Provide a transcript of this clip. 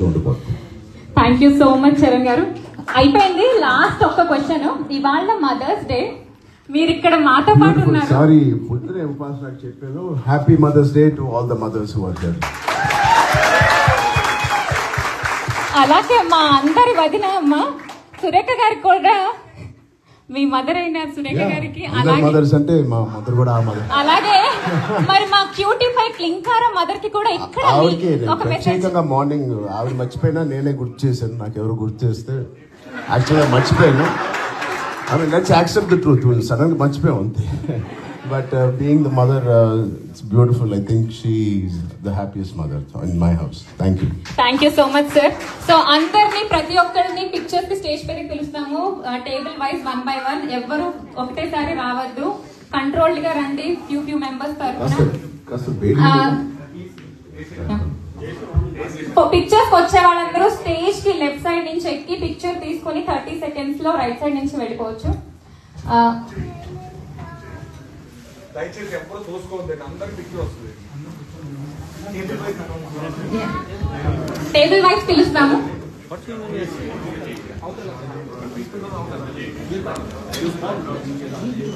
జీవితం ఉండిపోతుంది. Thank you so much Charan గారు. అయిపోయింది. లాస్ట్ ఒక్క క్వశ్చన్. ఇవాళ మదర్స్ డే, మీరు ఇక్కడ మాతో పాటు ఉన్నారు. సారీ, పొద్దునే ఉపాసన చెప్పాను. Happy mother's day to all the mothers who are there. అలాగే మా అందరి వదిన అమ్మ సురేఖ గారికి కూడా, మీ మదర్ అయిన సురేఖ గారికి మదర్స్ అంటే మా మదర్ కూడా అలాగే మరి మా క్యూటీ పై క్లింకార మదర్ కి కూడా ఇక్కడ ప్రత్యేకంగా మార్నింగ్ ఆవిడ మర్చిపోయినా నేనే గుర్తు చేశాను. నాకు ఎవరు గుర్తు చేస్తే యాక్చువల్గా మర్చిపోయాను. I mean, let's accept the truth. We'll suddenly మర్చిపోయాం అంతే. But being the mother, it's beautiful. I think she's the happiest mother in my house. Thank you. Thank you so much, sir. So అందరినీ ప్రతి ఒక్కరిని pictures కి stage పైకి పిలుస్తాము. Table wise 1 by 1. ఎవరు ఒకటేసారి రావద్దు. కంట్రోల్డ్ గా రండి. ఫ్యూ మెంబర్స్ తరపున పిక్చర్స్ వచ్చే వాళ్ళందరూ స్టేజ్ కి లెఫ్ట్ సైడ్ నుంచి ఎక్కి పిక్చర్ తీసుకుని 30 seconds లో రైట్ సైడ్ నుంచి వెళ్ళిపోవచ్చు. టేబుల్ వైజ్ పిలుస్తాము.